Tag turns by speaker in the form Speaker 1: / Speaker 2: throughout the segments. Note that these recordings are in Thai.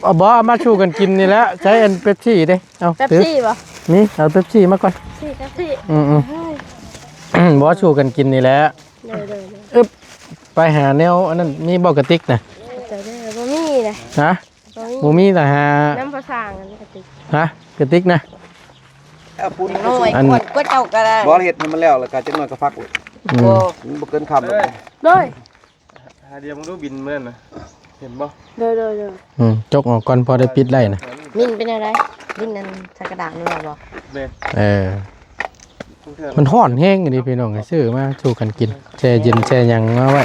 Speaker 1: เอาบ่มาชูกันกินนี่แหละใช้อันเป๊ปซี่เด้เอา
Speaker 2: เป๊ปซี่บ่
Speaker 1: นี่เอาเป๊ปซี่มาก่อน
Speaker 2: ซี่เป๊ปซี่
Speaker 1: บ่ชูกันกินนี่แหละอึ๊บไปหาแนวอันนั้นมีบ่กระติกน่ะ
Speaker 2: บ่มีนะ
Speaker 1: ฮะบ่มีแต่หา
Speaker 2: น้ำพะสางอันกระติก
Speaker 1: ฮะกระติกนะ
Speaker 3: เอาปูน
Speaker 2: น้อยกดเจ้าก็ได้
Speaker 3: บ่เฮ็ดให้มันแล้วแล้วก็จักหน่อยก็ฟักบ่เกินคำเลย
Speaker 2: ด้วย
Speaker 4: หาเดียวมึงดูบินเมื่อน่ะเห็นบ่
Speaker 2: ด้วย
Speaker 1: จกออกก่อนพอได้ปิดไล่นะ
Speaker 2: มินเป็นอะไรมินนั่นใส่กระดาษนี่บ่
Speaker 1: มันฮ้อนแห้งดิพี่น้องไอ้ซื้อมาชูกันกินแช่เย็นแช่หยังมาไว้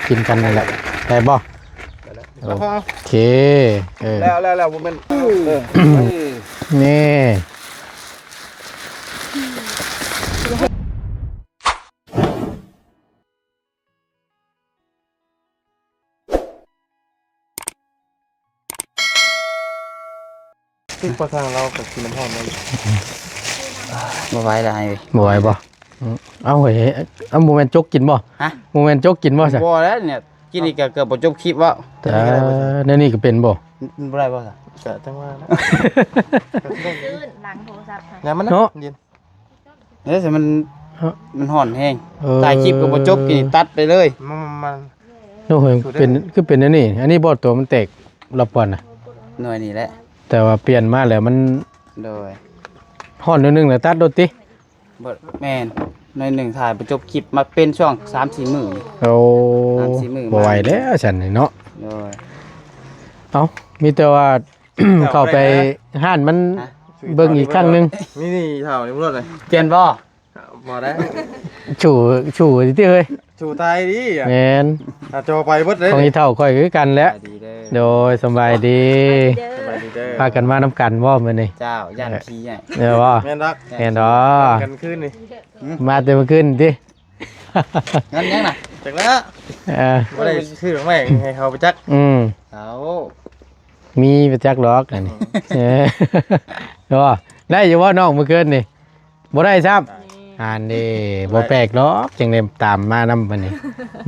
Speaker 1: กินกันนั่นแหละได้บ่โอเค
Speaker 3: แล้วบ่แม่น
Speaker 1: นี่
Speaker 4: ซึ่งพอทางเรากับกินน้ำหอมได้
Speaker 3: บ่ไหวได้
Speaker 1: บ่ไหวบ่เอาเฮ้ยเอาโมเมนต์จกกินบ่
Speaker 3: ฮะ
Speaker 1: โมเมนต์จกกินบ่ซะ
Speaker 3: บ่แล้วเนี่ยกินนี่ก็เกือบบ่จบคลิปว่า
Speaker 1: แต่ในนี่ก็เป็นบ่
Speaker 3: บ่ได้บ่ซะ
Speaker 4: ก็จังว่านะ
Speaker 2: หลังโทรศัพท์ค่ะ
Speaker 4: งานมันเนาะเย็น
Speaker 3: เด้สิมันฮ้อนแฮงตายคลิปก็บ่จบกินตัดไปเลย
Speaker 4: มัน
Speaker 1: โอ้โหเป็นคือเป็นอันนี้บ่ตัวมันแตกรอบก่อนน่ะ
Speaker 3: หน่วยนี่แหละ
Speaker 1: แต่ว่าเปลี่ยนมาแล้วมัน
Speaker 3: โดย
Speaker 1: ฮ้อนนึงแล้วตัดโดดติ
Speaker 3: บ่แม่นหน่วยหนึ่งถ่ายบ่จบคลิปมาเป็นช่วง 3-4 มื้อ
Speaker 1: โอ้บ่ไหวแล้วฉันนี่เนาะ
Speaker 3: โดย
Speaker 1: เอ้ามีแต่ว่า เข้าไปห้านมันเบิ่งอีกครั้งนึง
Speaker 4: นี่เท่านี่บ่รู้เลย
Speaker 3: เปลี่ยนบ่
Speaker 4: บ่ได้
Speaker 1: ชูติเฮ้ย
Speaker 4: ชูตายดิ
Speaker 1: แม่น
Speaker 4: จอไปเบิดเลย
Speaker 1: ของอีเฒ่าค่อยคือกันแหละโดยสบายดีพากันมานำกันบ่มื้อนี้
Speaker 3: เจ้าย่านขี้ใหญ่
Speaker 1: เด้อบ่
Speaker 4: แม่นรัก
Speaker 1: แม่นดอ
Speaker 4: กันคืนนี่
Speaker 1: มาแต่เมื่อคืนติ
Speaker 3: งั้นยังน่ะ
Speaker 4: จักแล้วบ่ได้ชื่อของแม่ให้เขาไปจัก
Speaker 3: เอา
Speaker 1: มีไปจักดอกอันนี้เด้อได้อยู่บ่น้องเมื่อคืนนี่บ่ได้ซับอ่านดิบ่แปลกหรอกจังได๋ตามมานำบัดนี้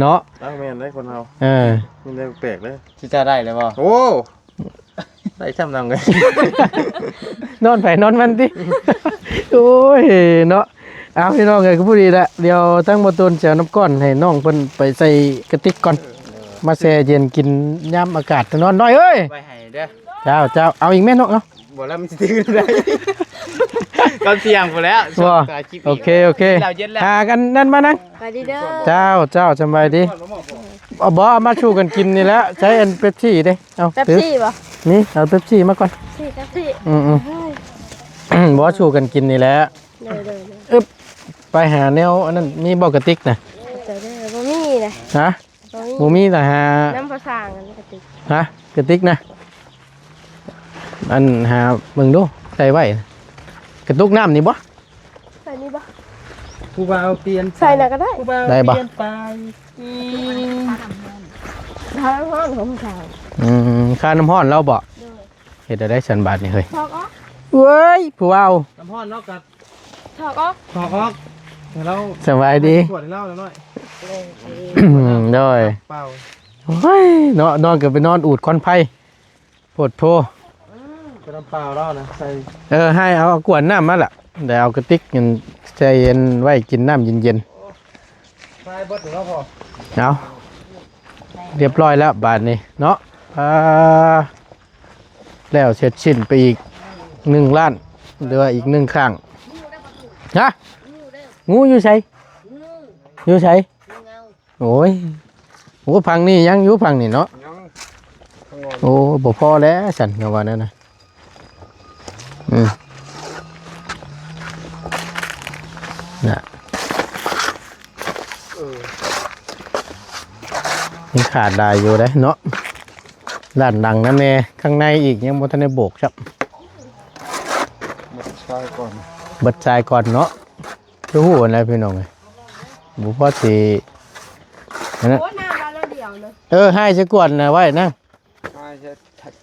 Speaker 1: เนาะ
Speaker 4: แม่นได้คนเฮามันได้แปลกเลย
Speaker 3: สิจะได้เลยบ่
Speaker 4: โอ้ได้ช้ำนำเลย
Speaker 1: นอนไปนอนมันติโอ้ยเนาะเอาพี่น้องเอ้ยก็ผู้ดีละเดี๋ยวทั้งบ่ต้นจะเอาน้ำก้อนให้น้องเพิ่นไปใส่กระติกก่อนมาแช่เย็นกินยามอากาศนอนน้อยเอ้ย
Speaker 3: ไปให้เด้อ
Speaker 1: เจ้าเอาอีกแม่นกเอา
Speaker 3: บ่แล้วมันสิตื่นได้ก็เสียงพุ่นแล้ว
Speaker 1: โอเคหากันนั่นมานั่ง
Speaker 2: ไปดีเด้อ
Speaker 1: เจ้าสบายดีเอาบ่มาชูกันกินนี่แหละใช้อันเป๊ปซี่เด้เอา
Speaker 2: เป๊ปซี่บ่
Speaker 1: นี่เอาเป๊ปซี่มาก่อน
Speaker 2: ซี่เป๊ปซี่
Speaker 1: บ่ชูกันกินนี่แหละอึ๊บไปหาแนวอันนั้นมีบ่กระติกน่ะ
Speaker 2: บ่มีนะ
Speaker 1: ฮะบ่มีแต่หา
Speaker 2: น้ำพะสางอันกระติก
Speaker 1: ฮะกระติกนะอันหาเบิ่งดูใส่ไว้กระตุกน้ำนี่บ่
Speaker 2: ใส่นี่บ่
Speaker 3: ผู้บ่าวเปลี่ยน
Speaker 2: ใส่น่ะก็ได้
Speaker 1: ได้บ่
Speaker 2: ทาน้ำร้อนของผู้ชาย
Speaker 1: ค่าน้ำร้อนเราบ่เฮ็ดได้ฉันบาทนี่เฮ้ย
Speaker 2: ถอกออก
Speaker 1: เว้ยผู้เอา
Speaker 4: น้ำร้อนเนาะกัด
Speaker 2: ถอกออก
Speaker 4: เรา
Speaker 1: สบายดี
Speaker 4: ขวดเหล้าหน่อย
Speaker 1: ด้วย
Speaker 4: เปล่า
Speaker 1: เฮ้ยนอนกับไปนอนอูดคอนไผ่ปวดโพ
Speaker 4: เป็นน้ำเปล่าแล้วนะใส่
Speaker 1: ให้เอากวนน้ำมาล่ะแต่เอากระติกเงินใจเย็นไว้กินน้ำเย็น
Speaker 4: ใส่เบิดถึงแล้วพอ
Speaker 1: เอาเรียบร้อยแล้วบาทนี้เนาะแล้วเสร็จสิ้นไปอีก1 ล้านเหลืออีก1 ข้างฮะงูอยู่ใส่โอ้ยพังนี่ยังอยู่พังนี่เนาะโอ้บ่พอแล้วฉันก็ว่านั่นนะน่ะยังขาดได้อยู่ได้เนาะด้านดังนั่นแน่ข้างในอีกยังบ่ทันได้โบกครับ
Speaker 4: บัดชาย
Speaker 1: ก่อนเนาะรู้หัวอะไรพี่น้องไงบุพสิ
Speaker 2: นะโอ้น้ำเราเดียวเลย
Speaker 1: ให้จะกวนนะไว้นะ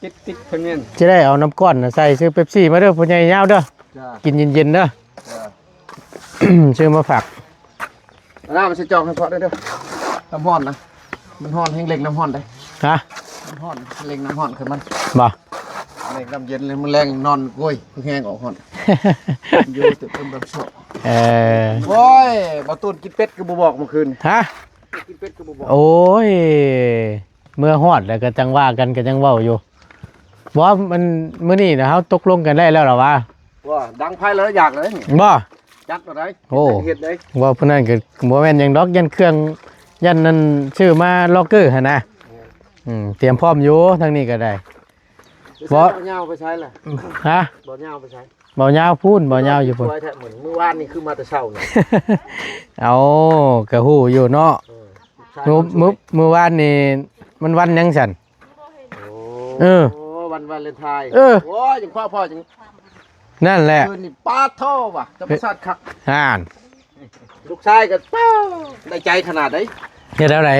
Speaker 3: ติ๊กเพิ่นแม่น
Speaker 1: จะได้เอาน้ำก้อนใส่ซื้อเป๊ปซี่มาเด้อพ่อใหญ่ยาวเด้อกินเย็นๆเด้อซื้อมาฝาก
Speaker 3: น้ำมันสิจองให้พอได้เด้อน้ำร้อนนะมันร้อนแห้งเล็กน้ำร้อนได้
Speaker 1: ฮะ
Speaker 3: น้ำร้อนเล็กน้ำร้อนคือมัน
Speaker 1: บ่
Speaker 3: ในน้ำเย็นเลยมันแรงนอนโว้ยแห้งออกหอนอยู่ตึกเป็นแบบโซ่ โอ้ยบ่ตูนกินเป็ดก็บ่บอกเมื่อคืน
Speaker 1: ฮะ
Speaker 3: กินเป็ดก็บ่บอก
Speaker 1: โอ้ยเมื่อฮอดแล้วก็จังว่ากันก็จังเว้าอยู่ว่ามันมื้อนี้นะเฮาตกลงกันได้แล้วเหรอวะ
Speaker 3: ว่าดังไพ่แล้วอยากเลยนี่
Speaker 1: บ่
Speaker 3: จัดเอาได้
Speaker 1: โอ้
Speaker 3: เฮ็ดได้
Speaker 1: ว่าเพิ่นนั่นก็บ่แม่นหยังดอกยันเครื่องยันนั่นชื่อมาล็อกเกอร์หั่นนะเตรียมพร้อมอยู่ทางนี้ก็ได้ บ่
Speaker 3: บ่ยาวไปใช้ล่ะ
Speaker 1: ฮะ
Speaker 3: บ่ยาวไปใช้
Speaker 1: บ่ยาวพูนบ่ยาวอยู่พุ่น
Speaker 3: สวยแท้เหมือนเมื่อวานนี่คือมาแต่เช้านี่
Speaker 1: เอาก็ฮู้อยู่เนาะมื้อวานนี่มันวันหยังซั่น เออ
Speaker 3: โอ้วันวาเลนไทน์
Speaker 1: เออ
Speaker 3: โอ้ยจังพ่อจัง
Speaker 1: นั่นแหละ
Speaker 3: คืนนี่ปาดท่อว่ะจะประสาทคัก
Speaker 1: ห่าน
Speaker 3: ลูกชายก็ป้าได้ใจขนาดไหน
Speaker 1: เฮ็ดแล้วได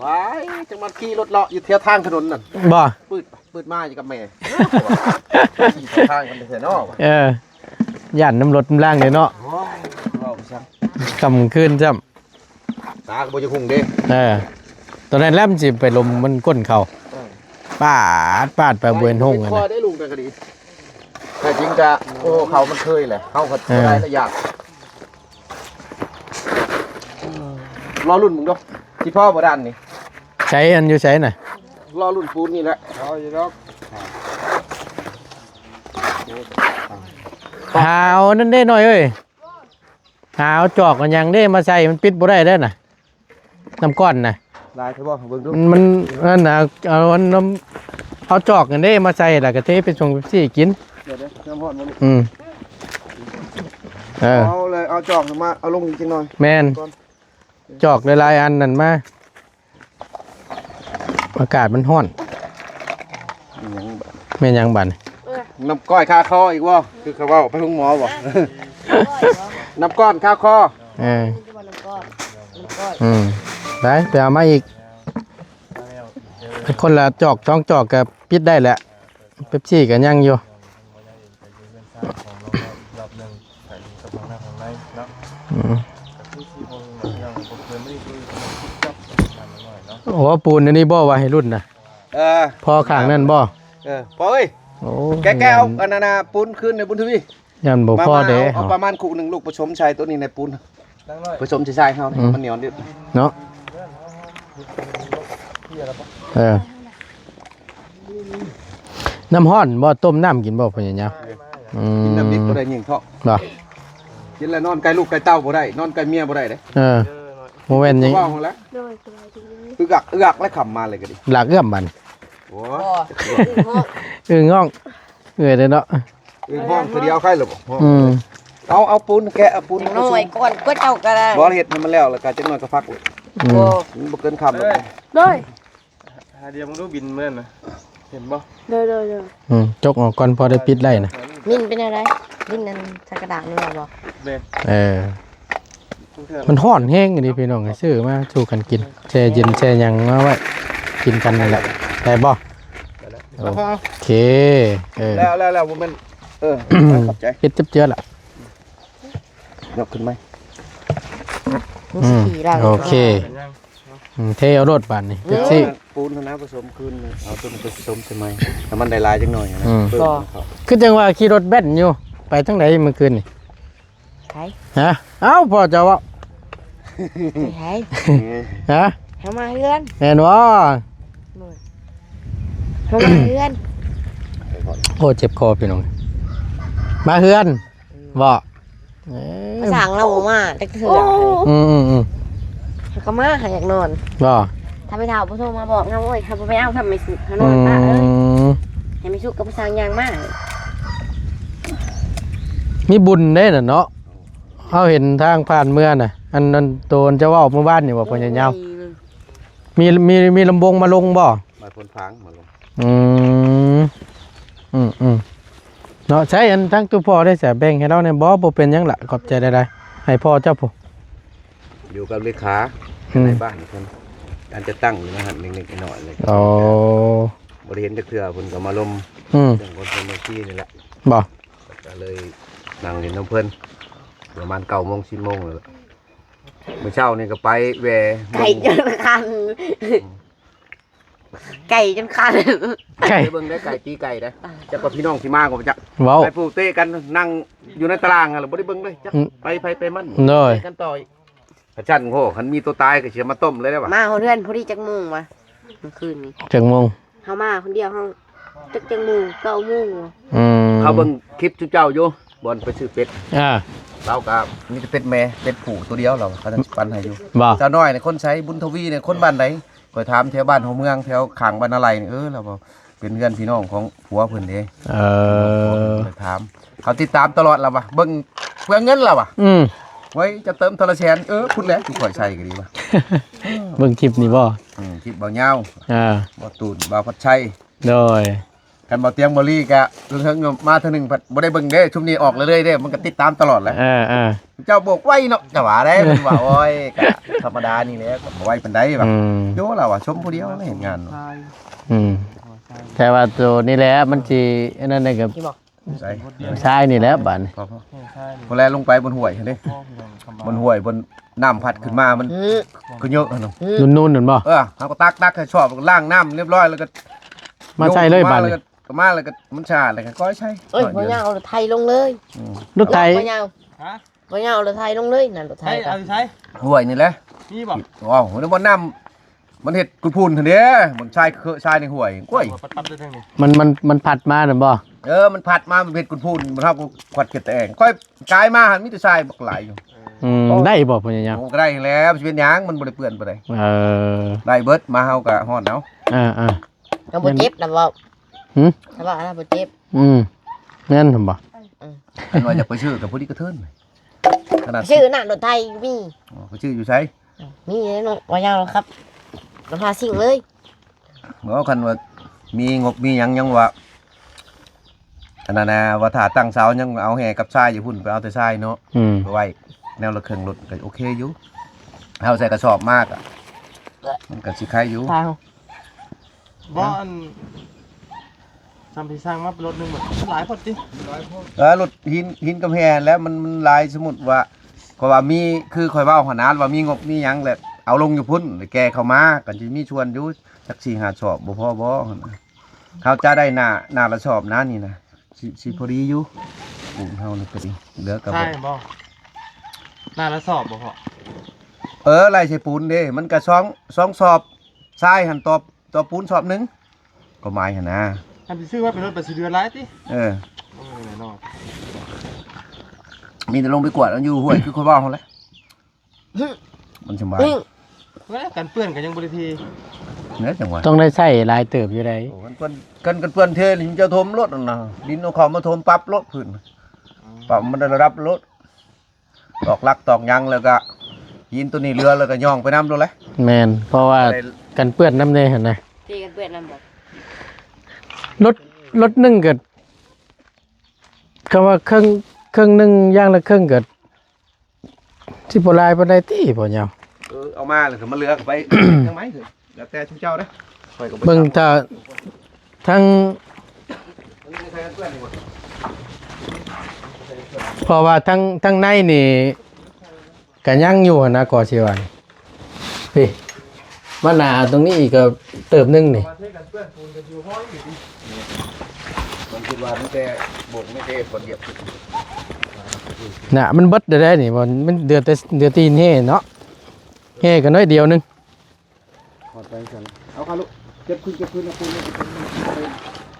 Speaker 3: ว้ายจังมาขี่รถเลาะอยู่เทียทางถนนนั่น
Speaker 1: บ่
Speaker 3: ปืดมาอยู่กับแม่ขี่ทางกันไปเถอะเนาะว่ะ
Speaker 1: ย่านน้ำรถน้ำล่างเลยเนาะ
Speaker 3: โอ้ยเว้าซัง
Speaker 1: กำคืนจ้ำ
Speaker 3: ตาก็บ่จะคุ้งเด้
Speaker 1: ตอนนั้นแล่มสิไปลมมันก้นเขาปาดไปเบือนห้อง
Speaker 3: กั
Speaker 1: กัน
Speaker 3: พอ
Speaker 1: นะ
Speaker 3: ได้ลุงกันก็ดีแต่จริงจะโอ้เขามันเคยแหละเขาก็ได้ละอยากรอรุ่นมึงดอกที่พ่อบ่ดันนี่
Speaker 1: ใช้อันอยู่ใช้น่ะ
Speaker 3: รอรุ่นปูนนี่แหละรออยู่ดอก
Speaker 1: หาวนั่นได้หน่อยเอ้ยหาวจอกมันยังได้มาใส่มันปิดบ่ได้เด้อน่ะน้ำก้อนน่ะ
Speaker 3: ลายเถอะบ่เบิ่งดู
Speaker 1: มันนั่นน่ะเอาน้ำเอาจอกกันได้มาใส่แล้วก็เทไปส่งพี่กิน
Speaker 3: เดี๋ยวน้ำฮอดมา เอาเลยเอาจอกมาเอาลงจริงหน่อย
Speaker 1: แมนจอกหลายๆอันนั่นมาอากาศมันร้อนแม่นยังบัด
Speaker 3: น้ำก้อยคาคออีกบ่คือเขาว่าไปห้องหมอบ่น้ำก้อนคาคอ
Speaker 1: ได้ไปเอามาอีกคนละจอกช่องจอกกับปิดได้แหละเป๊ปซี่กันยังอยู่โอ้ปูนอันนี้บ่ว่าให้รุ่นนะพอข้างนั่นบ่
Speaker 3: พอเอ้ย
Speaker 1: โอ้
Speaker 3: แกเอาอันนั้นน่ะปูนขึ้นในบุญทวี
Speaker 1: ยันบ่พอเด้
Speaker 3: เอาประมาณคู่หนึ่งลูกผสมชายตัวนี้ในปูนผสมชายเขามันเหนียวนิด
Speaker 1: เนาะน้ำห้อนบ่ต้มน้ำกินบ่พ่อใหญ่ยาว
Speaker 3: กินน้ำดิบบ่ได้ยิงเถาะ
Speaker 1: บ่
Speaker 3: กินแล้วนอนไกลลูกไกลเต้าบ่ได้นอนไกลเมียบ่ได้เด้
Speaker 1: โมเมนต์นี้
Speaker 3: ว่าของแล้ว
Speaker 2: โดยสบายดี
Speaker 3: อึกอักและขำมาเลยก็ดิ
Speaker 1: หลักเอื้อมบัน
Speaker 3: โอ้
Speaker 1: ง่องเด้อเนาะ
Speaker 3: ห้องคือเดียวใครหรอบ่ เอาปูนแกะเอาปูน
Speaker 2: น้อยก่อนก็เจ้าก็ได้
Speaker 3: บ่เฮ็ดให้มันแล้วแล้วก็จังน้อยก็พักมันบ่เกินคำหรอก
Speaker 2: โดย
Speaker 4: หาเดียวมึงดูบินเหมือนนะเห็นบ่
Speaker 2: โดย
Speaker 1: จกออกก่อนพอได้ปิดได้นะ
Speaker 2: มินเป็นอะไรมินนั่นสักกระดาษนี่หรอบ่
Speaker 4: เบน
Speaker 1: มันห้อนแห้งอันนี้พี่น้องซื้อมาชูกันกินแช่เย็นแช่ยังมาไว้กินกันนั่นแหละได้บ่โอเค
Speaker 3: แล้วบ่แม่นขอบใจ
Speaker 1: เฮ็ดจับเจือล่ะ
Speaker 3: ยกขึ้นไหม
Speaker 1: โอเคเทเอารถบานนี่เป๊ปซี่
Speaker 3: ปูนนะผสมคืนเอาตัวมันผสมใช่ไหมแต่มันได้ลายจังหน่อยนะ
Speaker 1: คือจังว่าขี่รถแบนอยู่ไปทางไหนเมื่อคืนนี่
Speaker 2: ใช่
Speaker 1: ฮะเอ้าพอจะว่า
Speaker 2: ใช่
Speaker 1: ฮะ
Speaker 2: เฮามาเฮือน
Speaker 1: แม่นว่า
Speaker 2: เฮามาเฮือน
Speaker 1: โอ้เจ็บคอพี่น้องมาเฮือนบ่
Speaker 2: ภาษาเราบ่มาแต่เถื่อเขามาหาอยากนอน
Speaker 1: บ่
Speaker 2: ถ้าไปเฒ่าบ่โทรมาบอกนะโอ้ยถ้าบ่ไปเอาทำไม่สุดเขานอนป้าเอ้ยให้ไม่สุดกับภาษายางมาก
Speaker 1: มีบุญได้น่ะเนาะเฮาเห็นทางผ่านเมื่อน่ะอันนั้นโตนจะเว้าเมื่อวานนี่ว่าพ่อใหญ่ยาวมีลำบงมาลงบ่
Speaker 3: มาพ้นฟางมาลง
Speaker 1: เนาะใช้อันทั้งตัวพ่อได้เสียแบ่งให้เราในบ่เป็นหยังล่ะขอบใจได้ให้พ่อเจ้าผู้
Speaker 3: อยู่กับเลขาในบ้านเพิ่นการจะตั้งอยู่นะฮะนิดๆหน่อยๆเลยบ่ได้เห็นจักเทื่อเพิ่นก็มาลมเรื่องคนเพิ่นเมื่อกี้นี่แหละ
Speaker 1: บ่
Speaker 3: ก็เลยนั่งเล่นน้ำเพิ่นประมาณ9:00 น 10:00 นแล้วเมื่อเช้านี่ก็ไปแว
Speaker 2: ไก่จนคัน ไก่จนขาด
Speaker 1: ไก่
Speaker 3: ไปเบิ่งได้ไก่ตีไก่ได้จะกับพี่น้องที่มาก็จะ
Speaker 1: เว้า
Speaker 3: ไปปูเตะกันนั่งอยู่ในตารางอะหรือบ่ได้เบิ่งเลยจักไปมัน
Speaker 1: โดย
Speaker 3: กันต่อยพระจันทร์โหคันมีตัวตายก็เสียมาต้มเลยได้ป่ะ
Speaker 2: มาเพื่อนพอดีจักมุ่งวะเมื่อคืนนี้
Speaker 1: จังมง
Speaker 2: เขามาคนเดียวเขาจักมุ่ง9 มุ่ง
Speaker 3: เขาเบิ่งคลิปชุเจ้าอยู่บอลไปซื้อเป็ด
Speaker 1: อ่า
Speaker 3: เราก็มีแต่เป็ดแม่เป็ดผูตัวเดียวเราเขาจะปันให้อยู่
Speaker 1: บ่
Speaker 3: เจ้าน้อยเนี่ยคนใช้บุญทวีเนี่ยคนบ้านไหนก็ถามแถวบ้านหัวเมืองแถวข้างบ้านอะไรนี่เราบอกเป็นเพื่อนพี่น้องของผัวเพิ่นเด้ ไปถามเขาติดตามตลอดแล้ววะเบิ่งเพื่อเงินแล้ววะไว้จะเติมโทรแชนพูดแล้วกูข่อยใช้ก็ดีวะ
Speaker 1: เบิ่งคลิปนี่บ่
Speaker 3: คลิปเบาเงา บ่ตูนบ่พัดชัย
Speaker 1: โดย
Speaker 3: กันบ่เตียงบ่ลี่กะเรื่องมาเท่านึงบ่ได้เบิ่งเด้ชุมนี้ออกเลยเด้มันก็ติดตามตลอดแหละเจ้าบอกไว้เนาะจะว่าได้มันว่าโอ้ยกะธรรมดานี่แหละก็บ่ไว้ปานใดว่ะโยเราชมผู้เดียวไม่เห็นงาน
Speaker 1: แต่ว่าตัวนี้แหละมันสิอันนั้นน่ะก็
Speaker 3: ใส่
Speaker 1: ชายนี่แหละบัดนี้
Speaker 3: พอแลลงไปบนห้วยเด้บนห้วยบนน้ำพัดขึ้นมามันก็เยอะเนาะ
Speaker 1: นุ่นๆนั่นบ่
Speaker 3: เฮาก็ตักให้ชอบล้างน้ำเรียบร้อยแล้วก็
Speaker 1: มาใส่เลยบัดนี้
Speaker 3: ก็มาแล้วก็มันชาเลยก็ใช่
Speaker 2: เอ้ยบ่ยาวเอารถไทยลงเลย
Speaker 1: รถไถ
Speaker 2: บ่ยาวบ่ยาวเอารถไทยลงเลยนั่นรถไทย
Speaker 4: เอาใช้
Speaker 3: ห้วยนี่แหละ
Speaker 4: นี่บอก
Speaker 3: ว้าวมันบ่น้ำมันเฮ็ดกุดพูนเท่านี้มันชายในห้วยกล้วย
Speaker 4: ปัดได้ทั้งนี้
Speaker 1: มันผัดมานั่นบ่
Speaker 3: มันพัดมามันเฮ็ดกุดพูนมันเฮาก็ขวัดเก็บแต่เองค่อยกายมาหันมีแต่ชายบักหลายอยู่
Speaker 1: ได้บ่พ่อใหญ่
Speaker 3: โอ้ก็ได้แล้วสิเป็นหยังมันบ่ได้เปื้อนบ่ได้ได้เบิดมาเฮาก็ฮ้อนเอา
Speaker 2: เอาบ่เจ็บนะบ่ถ้าว่าบ่เจ็บ
Speaker 1: แม่นบ่
Speaker 3: อันว่าอยากไปชื่อกับผู้นี้ก็เทินขนาด
Speaker 2: ชื่อน่ะรถไทยมี
Speaker 3: ไปชื่ออยู่ไส
Speaker 2: มีน้องบ่ยาวครับรถพาสิ่งเลย
Speaker 3: เมื่อคันว่ามีงบมีหยังว่าอันนั้นนะว่าถ้าตั้งเสายังเอาแห่กับชายอยู่พุ่นไปเอาแต่ชายเนาะไปไว้แนวละเครื่องรถก็โอเคอยู่เฮาใส่กระสอบมากอ่ะมันก็สิคล้ายอยู่
Speaker 2: ทาง
Speaker 4: บ่อันทำที่สร้างมาเป็นรถนึงหมดหลายพอดจิ
Speaker 3: รถหินกำแพงแล้วมันลายสมุดว่าเพราะว่ามีคือข่อยเว้าหัวหน้าว่ามีงบมีหยังแหละเอาลงอยู่พุ่นแกเข้ามาก็สิมีชวนอยู่จัก4-5ชอบบ่พอบ่เขาจะได้หน้าละชอบนะนี่นะสิพอดีอยู่ปูนเฮานี่ก็ดีเหลือกับ
Speaker 4: ใช่บ่หน้าละสอบบ่พอ
Speaker 3: ไล่ใส่ปูนเด้มันก็สองสอบทรายหันต่อปูนสอบหนึงก็หมายหั่นนะ
Speaker 4: ทำที่ซื้อว่าเป็นรถไปสิเดือนหลายติ
Speaker 3: เออ
Speaker 4: แน่นอน
Speaker 3: มีแต่ลงไปกวาดแล้วอยู่ห้วยคือข่อยเว้าหั่นแหละมันสบาย
Speaker 4: แล้วกันเปื้อนกันยังบ่ได้ที
Speaker 3: เนื้อจังหวะ
Speaker 1: ต้องได้ใช้หลายเติบอยู่ได้
Speaker 3: โอ้กันเปื้อนเทลินจะทมรถนั่นน่ะดินเอาเข้ามาทมปรับรถพื้นปรับมันได้ระดับรถตอกลักตอกยังแล้วก็ยินตัวนี้เรือแล้วก็ย่องไปน้ำดูเลย
Speaker 1: แม่นเพราะว่ากันเปื้อนน้ำเด้หั่นน่ะ
Speaker 2: ตีกันเปื้อนน้ำบ่
Speaker 1: รถนึงก็คำว่าเครื่องนึงอย่างละเครื่องก็สิบ่หลายปานใดติบ่ยาว
Speaker 3: เอามาเลยมาเรือไป ทางไหนเถอะแล้วแต่ทุกเจ้าเด้อ
Speaker 1: เบิ่งถ้าทั้งเพราะว่าทั้งในนี่ก็ยังอยู่หั่นนะก่อสิว่าพี่มาหน้าตรงนี้อีกก็เติบนึงนี่
Speaker 3: มันคิดว่ามันแต่โบกไม่เทคนเหยียบ
Speaker 1: น่ะมันเบิดได้นี่บ่มันเดือดตีนเฮเนาะเฮก็น้อยเดียวนึง
Speaker 3: ขอดไปกันเอาค่ะลูกเก็บขึ้นนะคุณ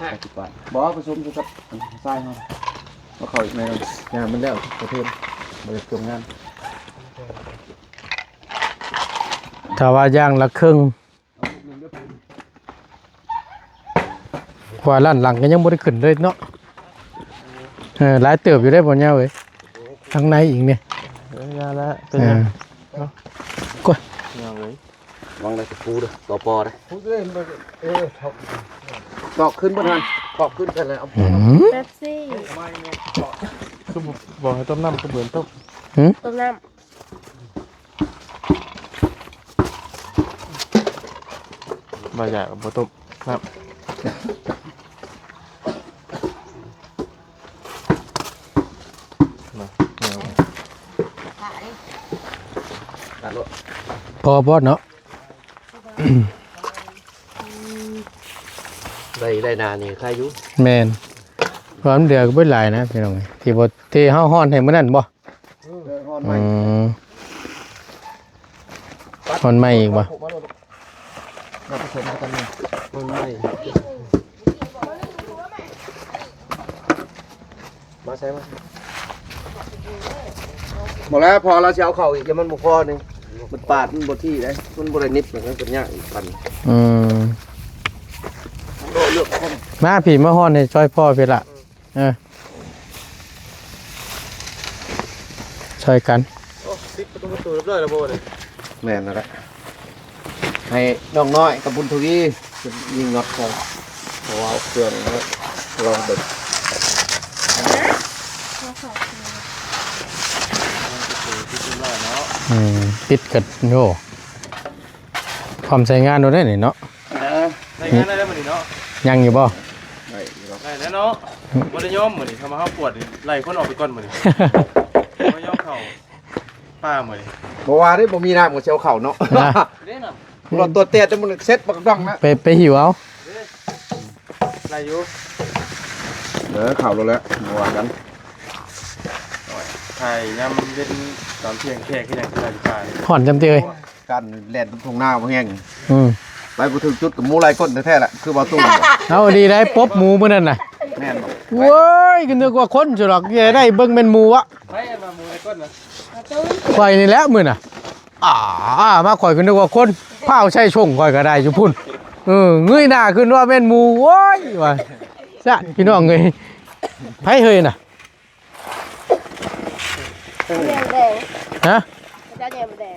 Speaker 3: 50 บาทบอกผสมกับทรายเขาว่าเขาอีกในงานมันแล้วประเทศมันจะจมงาน
Speaker 1: ถ้าว่าย่างละครึ่งกว่าล้านหลังก็ยังบ่ได้ขึ้นเลยเนาะหลายเติบอยู่ได้บ่ยาวเอ้ยทางในอีกเนี่ย
Speaker 4: ยาละเป็นยัง
Speaker 1: กว่า
Speaker 4: ยังเลย
Speaker 3: วางได้ตะปูด้วยต่อปอได้ตอกขึ้นบนนั้นตอกขึ้นกันเลยเอา
Speaker 2: เป๊ปซี่
Speaker 4: คือบอกให้ต้มน้ำก็เหมือนต้ม
Speaker 2: ต้มน้
Speaker 4: มาใหญ่บ่ต้มน้ำมาเดี๋ยว
Speaker 3: ตัดรถ
Speaker 1: พอบ่เนาะ
Speaker 3: ได้นานนี่ใครอยู่
Speaker 1: แม่นเพราะมันเดือก็เบิดหลายนะพี่น้องที่บ่ที่เฮาฮ้อนให้มื้อนั้นบ่
Speaker 3: ฮอนไหม
Speaker 1: ฮ้อนใหม่อีกบ่
Speaker 3: มาผสมกันนี่ฮอนไหมมาใช้มาบอกแล้วพอเราจะเอาเข่าอีกจะมันบ่พอนึงมันปาดมันบ่ที่ได้มันบ่ได้นิบอย่างนั้นเป็นยากอีกปัน
Speaker 1: อืม
Speaker 3: โดเลือกคน
Speaker 1: มาพี่มาฮ้อนให้ช่วยพ่อพี่ละช่วยกัน
Speaker 4: โอ้ปิดประตูเรียบร้อยแล้วบ่เลย
Speaker 3: แม่นนั่นแหละให้น้องน้อยกับบุญทวียิงน็อตเขาเพราะว่าเครื่องลองเบิด
Speaker 1: ปิดกัดโยความใช้งานเราได้นี่เนาะ
Speaker 4: ได้งานได้แล้วมื้อนี้เนาะ
Speaker 1: ยังอยู่บ่
Speaker 3: ได้ครับ
Speaker 4: ได้แล้วเนาะบ่ได้ยอมมื้อนี้ทำมาเฮาปวดนี่ไล่คนออกไปก่อนมื้อนี้บ่ยอมเข้าป้ามื้อนี้
Speaker 3: บ่ว่าได้บ่มีน้ำกับเชียวเข่าเนาะ
Speaker 4: เด้น่ะ
Speaker 3: เราตัวเตี้ยจะมันเซ็ตบักดองนะ
Speaker 1: ไปหิวเอา
Speaker 4: ไล่อยู่
Speaker 3: เข่าเราแล้วบ่ว่ากัน
Speaker 4: ถ่ายยามเย็นตอนเที่ยงแค่คือหยังคือได้ถ่าย
Speaker 1: ห่อนจำเตย
Speaker 3: กันแล่นตรงหน้าบ่แห้ง ไปบ่ถึงจุดกับหมูไหลก้นแท้ๆแหละคือบ่ตุ้ม
Speaker 1: เอาดีได้ปบหมูมื้อนั้นน่ะ
Speaker 3: แม่นบ่
Speaker 1: เว้ยก็นึกว่าคนสิหรอกอย่าได้เบิ่งเป็นหมูอะ
Speaker 4: ไปมาหมู่ในก้นน่ะ
Speaker 1: ข่อยนี่แหละมื้อน่ะมาข่อยก็นึกว่าคนพาวใช้ช่งข่อยก็ได้อยู่พุ่นเงยหน้าขึ้นว่าแม่นหมูโว้ยว่าซะพี่น้องเอ้ยไผเฮ้ยน่ะ
Speaker 2: แดงแดง
Speaker 1: ฮะ
Speaker 2: เจ้าแดงแดง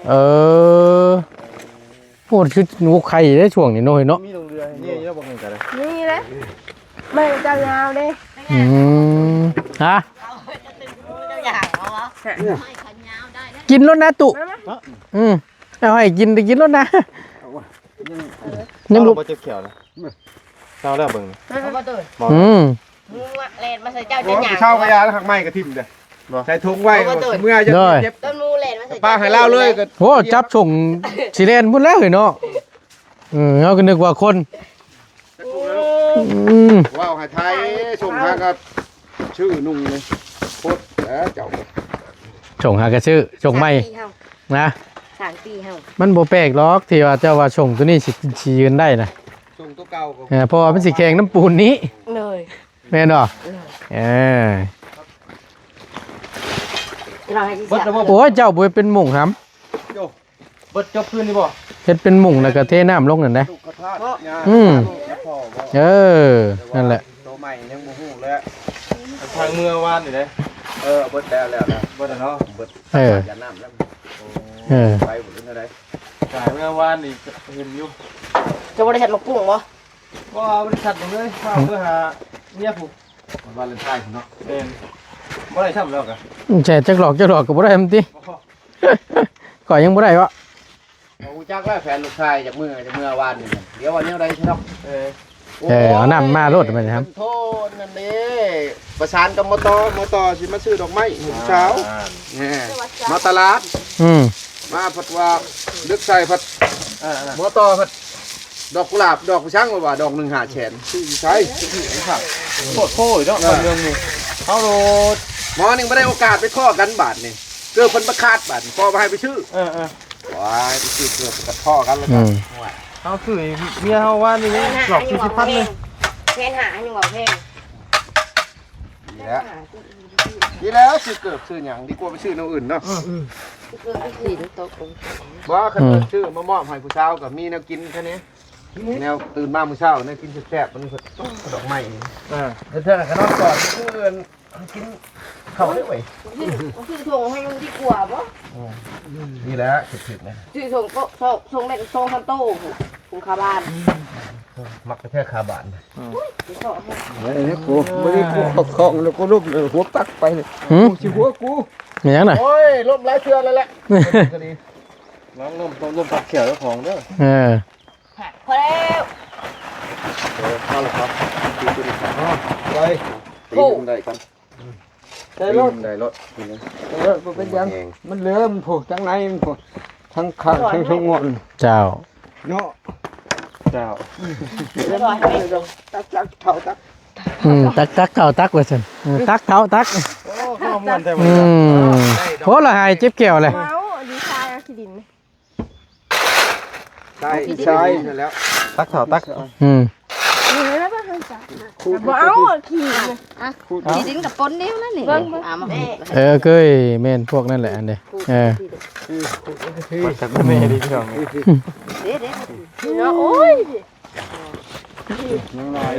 Speaker 1: โหดคือหนูไข่ได้ช่วงนี้น้อยเนาะ
Speaker 4: มีลงเรือนี่แล้วบ่เห็นกันเลย
Speaker 2: นี่แหละไม่เจ้ายาวเด้
Speaker 1: ฮะกินรถนะตุเอาให้กินได้กินรถนะยังลูก
Speaker 4: บ่เจ็บเขียวนะเช้าแล้วเบิ่ง
Speaker 2: เอามาตื่น
Speaker 1: อืม
Speaker 2: มึงมาเลนมาใส่เจ้า
Speaker 3: โอ้
Speaker 2: จะหยาง
Speaker 3: เช่ากระยาแล้วหักไม้กระทิ่มเด้อใส่ถุงไว้เมื่อจะเจ็บ
Speaker 2: ต้นมูเลนมาใส่
Speaker 3: ป้าให้เล่าเลยก็
Speaker 1: โอ้จับส่งสิเล่นพุ่นแล้วเนาะเอาก็นึกว่าคน
Speaker 3: ว้าวให้ไทยส่งทางกับชื่อนุ่งเลยโคตรแล้วเจ้า
Speaker 1: ส่งหากระชื่อส่งไม่นะ
Speaker 2: 3 ปีเฮา
Speaker 1: มันบ่แปลกหรอกที่ว่าเจ้าว่าส่งตัวนี้สิยืนได้นะ
Speaker 3: ส่งตัวเก่าก็
Speaker 1: เพราะว่ามันสิแข็งน้ำปูนนี้
Speaker 2: เลย
Speaker 1: แม่นบ่อ
Speaker 2: เราให้ที่
Speaker 4: เบิด
Speaker 2: เสีย
Speaker 4: แล้วบ่
Speaker 1: โอ้ยเจ้าบ่เป็นหมุ่งครับ
Speaker 4: เบิดจบคืนนี่บ่
Speaker 1: เฮ็ดเป็นหมุ่งแล้วก็เทน้ำลงนั่นนะ
Speaker 3: ลูกกระทะเนี่ย พ่อบ่
Speaker 1: นั่นแหละ
Speaker 3: ตัวใหม่ยังบ่ฮู้เลย
Speaker 4: ทางเมื่อวานนี่เด้
Speaker 3: เบิดแล้วนะ
Speaker 4: เบิดแล้วเนาะ
Speaker 3: เบิด อย่าน้ำแล้วไปบ่ถึงเท่าใด
Speaker 4: ทางเมื่อวานนี่เห็นอยู่
Speaker 2: จะบ่ได้เฮ็ดมากุ้งบ่
Speaker 4: บ่บริษัทเลยเพื่อหาเมียผู้
Speaker 3: วาเลนไทน์เนาะ
Speaker 4: เป็นบ่ได้ทำแล้วกะ
Speaker 1: แช่จักหลอกก็บ่ได้มันติ ก่อยยังบ่ได้วะ
Speaker 3: กูจักแล้วแฟนลูกชายจากเมื่อวานนี่เดี๋ยววันนี้ได้ใช่เนาะ
Speaker 1: เอาน้ำมาโลดไปครับ
Speaker 3: โทษนั่นเด้ประสานกับมตสิมาซื้อดอกไม้หุ่นเช้ามาตลาด มาผัดว่าลึกใส่ผัดมผัดดอกกุหลาบดอกช้างว่าดอก1 5แสนซื้อใช้
Speaker 4: โคตรโค้ยเนาะเรื่องนี้เอาโลด
Speaker 3: หมอนึงบ่ได้โอกาสไปข้อกันบาทนี่เกือบเพิ่นประคาดบาทพอมาให้ไปชื่อว้ายไปซื้อเกือบกับข้อกันแล้วกัน
Speaker 4: เอาคือเมียเฮาว่านี่หลอก40,000เลย
Speaker 2: เพนหาอยู่บ่เพน
Speaker 3: ดีแล้วซื้อเกือบซื้อหยังดีกว่าไปซื้อน้ำอื่นเนาะ
Speaker 2: เกิดที่โต๊ะผม
Speaker 3: บ่คันซื้อมามอบให้ผู้เช้ากับมีแนวกินแค่นี้แนวตื่นมามื้อเช้าเนี่ยกินแซ่บๆมันดอกไม้เท่านั้นก็นอนก่อนเพื่อนกินข้าวได้ไว้
Speaker 2: คือส่งให้มันดีกว่าบ่
Speaker 3: นี่แหละผิดๆนะ
Speaker 2: คือส่งก็ส่งเป็นส่งคันโต้ผมคาบ้าน
Speaker 3: มักแค่คาบาน
Speaker 2: ที่เขาให้
Speaker 3: นี่กูบ่ได้กูของแล้วกูลุกหัวปักไปเลยกูสิหัวกู
Speaker 1: มีหยังน่ะ
Speaker 3: โอ้ยล้มหลายเทื่อแล้วแหละ
Speaker 4: น้องลมตัดเขียวเจ้าของเด้อ
Speaker 2: พอแล้ว
Speaker 3: เอาละครับไปได้กัน
Speaker 5: ได้รถ
Speaker 3: ได้รถ
Speaker 5: มันเป็นยังมันเหลือมันผูกทั้งในมันผูกทั้งขาทั้งสงวน
Speaker 1: เจ้า
Speaker 5: เนาะ
Speaker 4: เจ้า
Speaker 5: ตักเท่าตัก
Speaker 1: ตักเก่าตักว่าซั่นตักเท้าตัก
Speaker 4: โอ้ข้าวม่วนแท้บ่
Speaker 1: โหละหายเจ็บแก้วเลย
Speaker 2: เมาดีชายขี้ดิน
Speaker 5: ใช่ใช่นั่นแล้ว
Speaker 4: ตักเท่าตัก
Speaker 2: นี่แล้วป่ะฮันจ้ะ
Speaker 5: คูด
Speaker 2: บ่เอาขี้นะ
Speaker 5: คูด
Speaker 6: ที่ดินกับปนเดียวนั่นนี่
Speaker 2: เบิ่ง
Speaker 6: มา
Speaker 1: เคยแม่นพวกนั่นแหละอันเด้เออ
Speaker 4: มันจักบ่แม่ดีพี่น้อง
Speaker 6: เด็ด
Speaker 2: เนาะโอ้ย
Speaker 5: ยังน้อย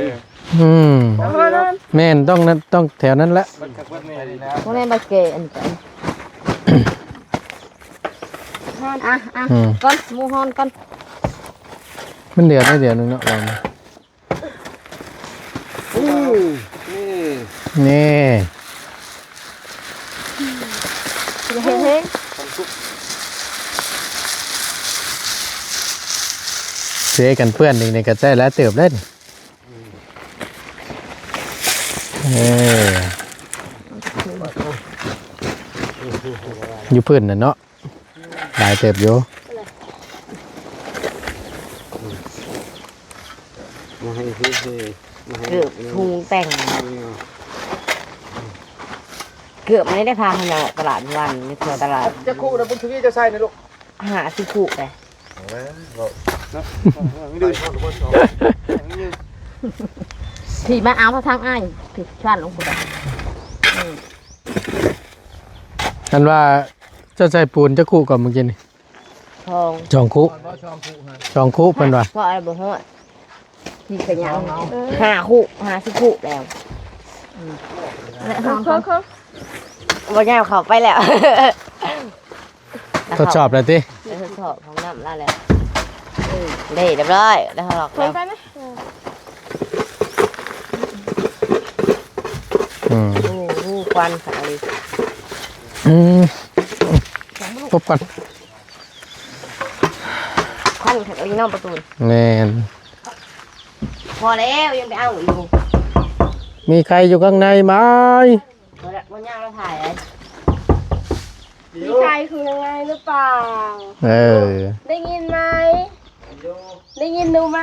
Speaker 2: เอามานั่น
Speaker 1: แม่นต้องแถวนั้นแหละ
Speaker 4: มันจักบ่แม่ดีแล้ว
Speaker 6: พวกนี้ใบเกอันกันก้อนมูฮอนก้อน
Speaker 1: มันเดือดได้เดี๋ยวนึงเนาะเรา
Speaker 5: นี่
Speaker 1: นี่
Speaker 2: เฮ้ย
Speaker 1: เสียกันเปื้อนนี่ในกระใจแล้วเติบเล่นอยู่พื้นน่ะเนาะหลายเติบอยู่
Speaker 5: มาให้พี่
Speaker 6: เกือบทุงแต่งเกือบไม่ได้พาขนาดตลาดวันนี่คือตลาด
Speaker 5: จะคู่นะบุญทุกี้จะใส่นะลูก
Speaker 6: หาสิคุเลย
Speaker 5: ไม่ดู
Speaker 6: ผีมาเอาพระทั้งอ้ายผีชาติลงไป
Speaker 1: อันว่าเจะใส่ปูนจะคู่กับเมื่อกี้นี่
Speaker 6: ทอง
Speaker 1: จองคู่จองคู่เพิ่นว่า
Speaker 6: เพราะอะไรบ่ฮอดที่ขยันหาคู่หาสิคุแล้วและห้อง
Speaker 2: เขาเขา
Speaker 6: บ่ยาวเข้าไปแล้ว
Speaker 1: ทดสอบแล้วติ
Speaker 6: ทดสอบของน้ำแล้วได้เรียบร้อยแล้วหลอก
Speaker 2: เค
Speaker 6: แล้
Speaker 2: ยว ไปไหม
Speaker 6: โอ้ควันขนาดนี้
Speaker 1: พบกัน
Speaker 6: ควันขนาดนี้น้องประตู
Speaker 1: แม่น
Speaker 6: พอแล้วยังไปเอาอยู่
Speaker 1: มีใครอยู่ข้างในไหม
Speaker 6: พอแล้ววันย่างเราถ่ายเลย
Speaker 2: พี่ชายคือยังไงหรือเปล่า
Speaker 1: เออ
Speaker 2: ได้ยินไหมได้ยินดูไหม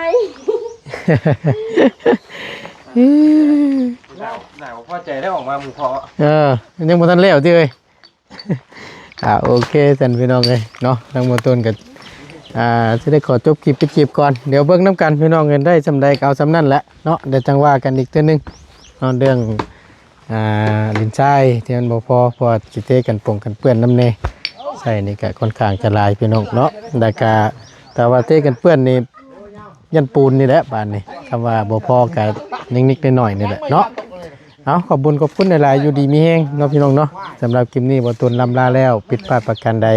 Speaker 4: หนาวพอใจได้ออกมาหมู่เพาะ
Speaker 1: ยังบ่ทันแล้วติเอ้ย โอเคท่านพี่น้องเอ้ยเนาะทั้งหมดต้นกันจะได้ขอจบคลิปไปคลิปก่อนเดี๋ยวเบิ่งน้ำกันพี่น้องเงินได้สำใดก็เอาสำนั่นแหละเนาะเดี๋ยวจังว่ากันอีกเทื่อนึงเนาะเรื่องดินทรายที่มันบ่พอเพอสิเทกันปงกันเปื้อนน้ำเนใช่นี่ก็ค่อนข้างจะหลายพี่น้องเนาะแต่ว่าเทกันเปื้อนนี่ยันปูนนี่แหละบ้านนี่คำว่าบ่พอก็นิดๆหน่อยๆนี่แหละเนาะเอาขอบคุณหลายๆอยู่ดีมีแฮงเนาะพี่น้องเนาะสำหรับคลิปนี้บ่ตุนลำลาแล้วผิดพลาดประการใด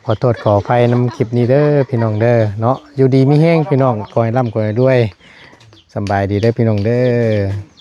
Speaker 1: ขอโทษขออภัยนำคลิปนี้เด้อพี่น้องเด้อเนาะอยู่ดีมีแฮงพี่น้องขอให้ร่ำขอให้รวยสำบายดีเด้อพี่น้องเด้อ